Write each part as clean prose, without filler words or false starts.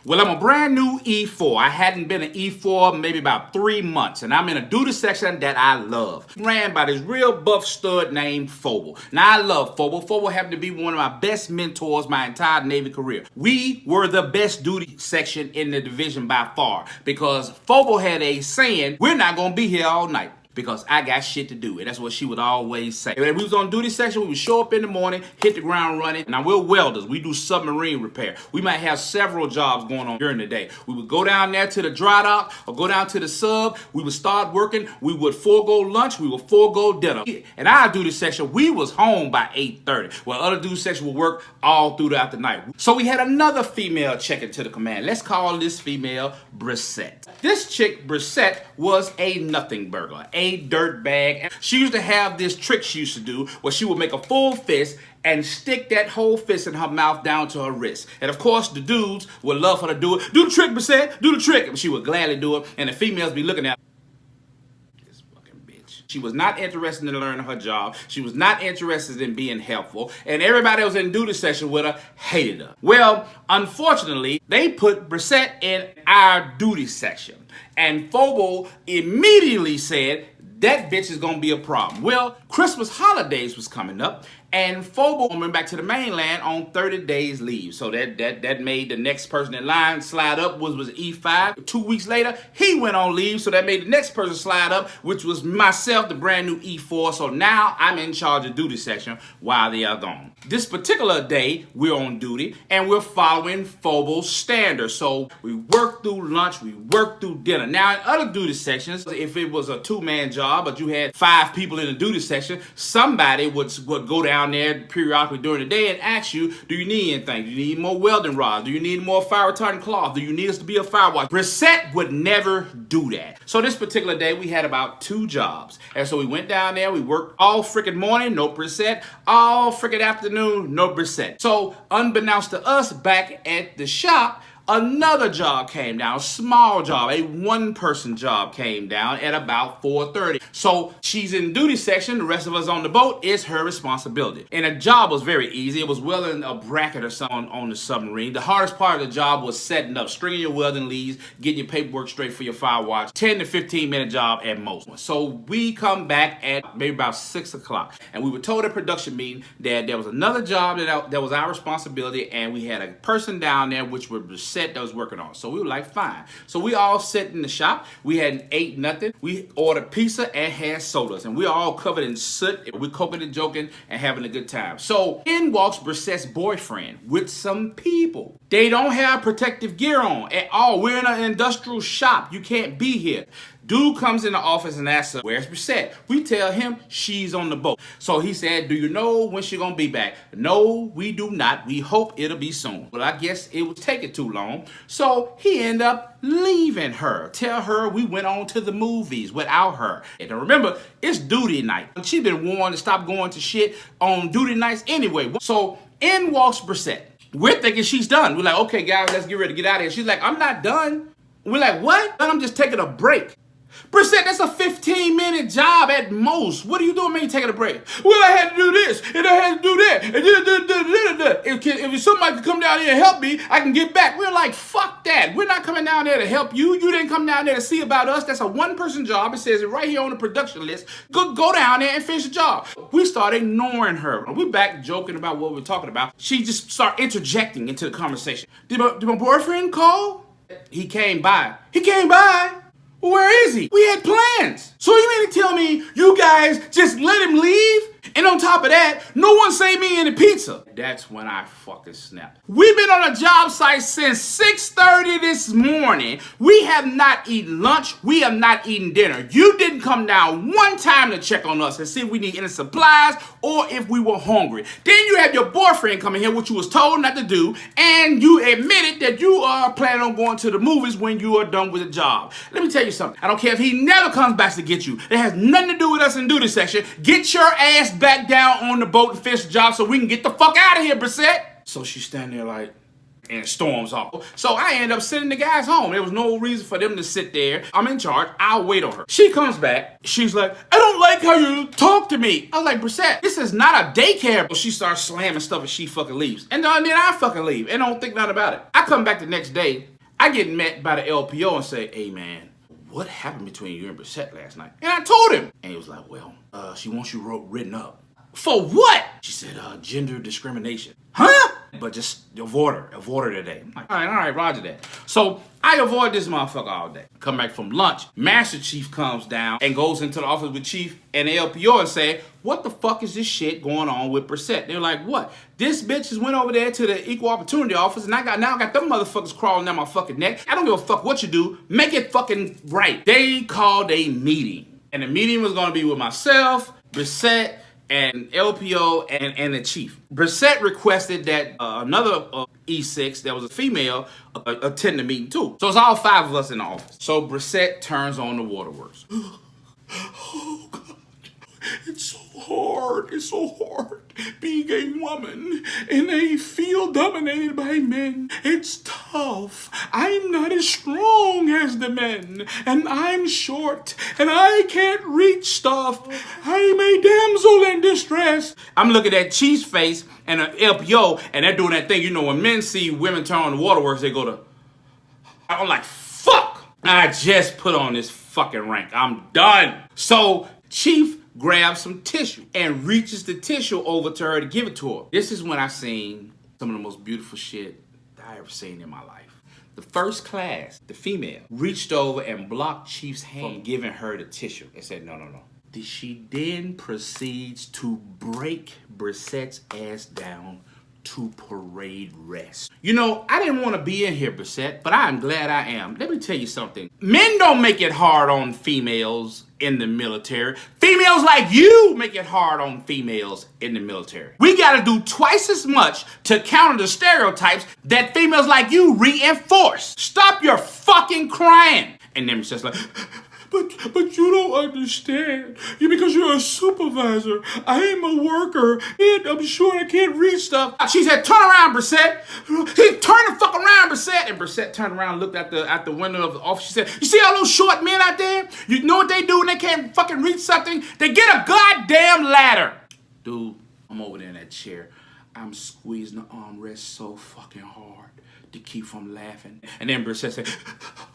Well, I'm a brand new E4. I hadn't been an E4 maybe about 3 months, and I'm in a duty section that I love. Ran by this real buff stud named Phobel. Now, I love Phobel. Phobel happened to be one of my best mentors my entire Navy career. We were the best duty section in the division by far because Phobel had a saying, we're not going to be here all night, because I got shit to do. And that's what she would always say. When we was on duty section, we would show up in the morning, hit the ground running. Now, we're welders. We do submarine repair. We might have several jobs going on during the day. We would go down there to the dry dock or go down to the sub. We would start working. We would forego lunch. We would forego dinner. And our duty section, we was home by 8:30. While other duty section would work all throughout the night. So we had another female check into the command. Let's call this female Brissette. This chick, Brissette, was a nothing burger, a dirt bag. She used to have this trick she used to do where she would make a full fist and stick that whole fist in her mouth down to her wrist. And of course, the dudes would love her to do it. Do the trick, Brissette, do the trick. And she would gladly do it. And the females be looking at this fucking bitch. She was not interested in learning her job. She was not interested in being helpful. And everybody that was in duty session with her hated her. Well, unfortunately, they put Brissette in our duty section. And Phobel immediately said, that bitch is gonna be a problem. Well, Christmas holidays was coming up, and Phobel went back to the mainland on 30 days leave. So that made the next person in line slide up, was E5. 2 weeks later, he went on leave, so that made the next person slide up, which was myself, the brand new E4. So now I'm in charge of duty section while they are gone. This particular day, we're on duty, and we're following Phobel's standards. So we work through lunch, we work through dinner. Now, in other duty sections, if it was a two-man job, but you had 5 people in the duty section, somebody would go down there periodically during the day and ask you, do you need anything? Do you need more welding rods? Do you need more fire retardant cloth? Do you need us to be a fire watch? Brissette would never do that. So this particular day, we had about 2 jobs. And so we went down there, we worked all freaking morning, no Brissette, all freaking afternoon, no Brissette. So unbeknownst to us, back at the shop, another job came down, a small job, a 1-person job came down at about 4:30. So she's in duty section, the rest of us on the boat, it's her responsibility. And the job was very easy. It was welding a bracket or something on the submarine. The hardest part of the job was setting up, stringing your welding leads, getting your paperwork straight for your fire watch. 10 to 15 minute job at most. So we come back at maybe about 6 o'clock. And we were told at production meeting that there was another job that was our responsibility, and we had a person down there which was that was working on. So we were like, fine. So we all sat in the shop. We hadn't ate nothing. We ordered pizza and had sodas. And we all covered in soot. We're cooking and joking and having a good time. So in walks Brissette's boyfriend with some people. They don't have protective gear on at all. We're in an industrial shop. You can't be here. Dude comes in the office and asks us, where's Brissette? We tell him she's on the boat. So he said, do you know when she's gonna be back? No, we do not. We hope it'll be soon. Well, I guess it was taking too long. So he ended up leaving her. Tell her we went on to the movies without her. And remember, it's duty night. She's been warned to stop going to shit on duty nights anyway. So in walks Brissette. We're thinking she's done. We're like, okay, guys, let's get ready to get out of here. She's like, I'm not done. We're like, what? I'm just taking a break. Brissette, that's a 15-minute job at most. What are you doing, man? You taking a break? Well, I had to do this, and I had to do that, and if somebody could come down here and help me, I can get back. We're like, fuck that. We're not coming down there to help you. You didn't come down there to see about us. That's a 1-person job. It says it right here on the production list. Go down there and finish the job. We start ignoring her. We're back joking about what we're talking about. She just started interjecting into the conversation. Did my boyfriend call? He came by. He came by? Where is he? We had plans. So you mean to tell me you guys just let him leave? And on top of that, no one saved me any pizza. That's when I fucking snapped. We've been on a job site since 6:30 this morning. We have not eaten lunch. We have not eaten dinner. You didn't come down one time to check on us and see if we need any supplies or if we were hungry. Then you have your boyfriend coming here, which you was told not to do, and you admitted that you are planning on going to the movies when you are done with the job. Let me tell you something. I don't care if he never comes back to get you. It has nothing to do with us in duty section. Get your ass back down on the boat and finish the job so we can get the fuck out of here, Brissette. So she's standing there like, and storms off. So I end up sending the guys home. There was no reason for them to sit there. I'm in charge. I'll wait on her. She comes back. She's like, I don't like how you talk to me. I was like, Brissette, this is not a daycare. She starts slamming stuff and she fucking leaves. And then I fucking leave and don't think nothing about it. I come back the next day. I get met by the LPO and say, hey man, what happened between you and Brissette last night? And I told him. And he was like, well, she wants you written up. For what? She said, gender discrimination. Huh? But just avoid her today. I'm like, all right, roger that. So I avoid this motherfucker all day. Come back from lunch, Master Chief comes down and goes into the office with Chief and the LPO and say, what the fuck is this shit going on with Brissette? They're like, what? This bitch just went over there to the equal opportunity office and I got them motherfuckers crawling down my fucking neck. I don't give a fuck what you do. Make it fucking right. They called a meeting. And the meeting was gonna be with myself, Brissette, and LPO and the chief. Brissette requested that another E6 that was a female attend the meeting too. So it's all 5 of us in the office. So Brissette turns on the waterworks. Oh God, it's so hard. It's so hard being a woman in a field dominated by men. It's tough. I'm not as strong as the men, and I'm short, and I can't reach stuff. I'm a damsel in distress. I'm looking at Chief's face and an LPO, and they're doing that thing. You know, when men see women turn on the waterworks, they go to, I'm like, fuck. I just put on this fucking rank. I'm done. So Chief grabs some tissue and reaches the tissue over to her to give it to her. This is when I seen some of the most beautiful shit that I ever seen in my life. The first class, the female, reached over and blocked Chief's hand from giving her the tissue and said, no. She then proceeds to break Brissette's ass down to parade rest. You know, I didn't want to be in here, Brissette, but I'm glad I am. Let me tell you something. Men don't make it hard on females in the military. Females like you make it hard on females in the military. We got to do twice as much to counter the stereotypes that females like you reinforce. Stop your fucking crying. And then Brissette's like, But you don't understand. Because you're a supervisor. I'm a worker. And I'm sure I can't read stuff. She said, turn around, Brissette. He turned the fuck around, Brissette. And Brissette turned around and looked at the window of the office. She said, you see all those short men out there? You know what they do when they can't fucking reach something? They get a goddamn ladder. Dude, I'm over there in that chair. I'm squeezing the armrest so fucking hard to keep from laughing. And then Brissette said,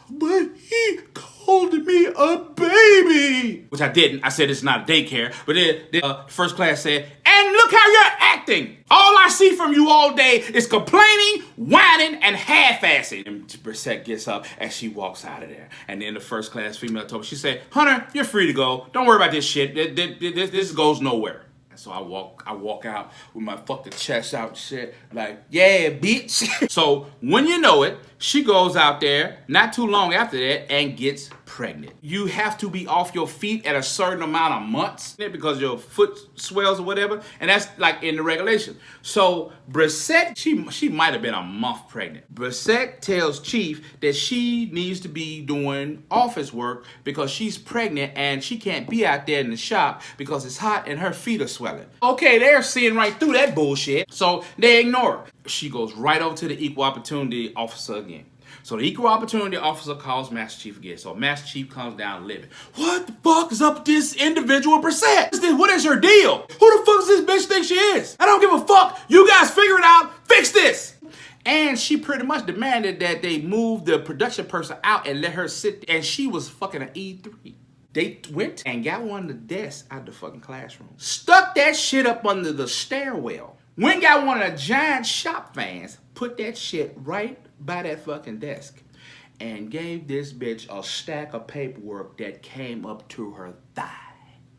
but he called me a baby. Which I didn't. I said it's not a daycare. But then first class said, and look how you're acting. All I see from you all day is complaining, whining, and half-assing. And Brissette gets up and she walks out of there. And then the first class female told me, she said, Hunter, you're free to go. Don't worry about this shit. This goes nowhere. So I walk out with my fucking chest out and shit, like, yeah, bitch. So when you know it, she goes out there not too long after that and gets pregnant. You have to be off your feet at a certain amount of months because your foot swells or whatever, and that's like in the regulation. So Brissette, she might have been a month pregnant. Brissette tells Chief that she needs to be doing office work because she's pregnant and she can't be out there in the shop because it's hot and her feet are swelling. Okay, they're seeing right through that bullshit, so they ignore her. She goes right over to the equal opportunity officer again. So the equal opportunity officer calls Master Chief again. So Master Chief comes down living. What the fuck is up with this individual Brissette? What is her deal? Who the fuck does this bitch think she is? I don't give a fuck. You guys figure it out. Fix this. And she pretty much demanded that they move the production person out and let her sit. And she was fucking an E3. They went and got one of the desks out of the fucking classroom. Stuck that shit up under the stairwell. Went and got one of the giant shop fans. Put that shit right by that fucking desk. And gave this bitch a stack of paperwork that came up to her thigh.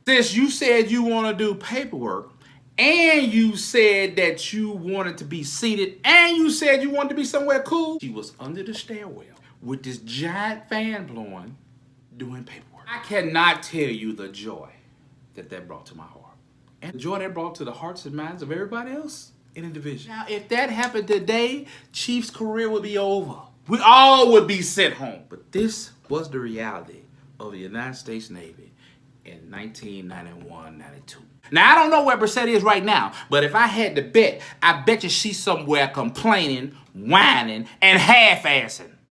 Since you said you want to do paperwork, and you said that you wanted to be seated, and you said you wanted to be somewhere cool, she was under the stairwell with this giant fan blowing, doing paperwork. I cannot tell you the joy that brought to my heart. And the joy that brought to the hearts and minds of everybody else in the division. Now, if that happened today, Chief's career would be over. We all would be sent home. But this was the reality of the United States Navy in 1991-92. Now, I don't know where Brissette is right now, but if I had to bet, I bet you she's somewhere complaining, whining, and half-assing.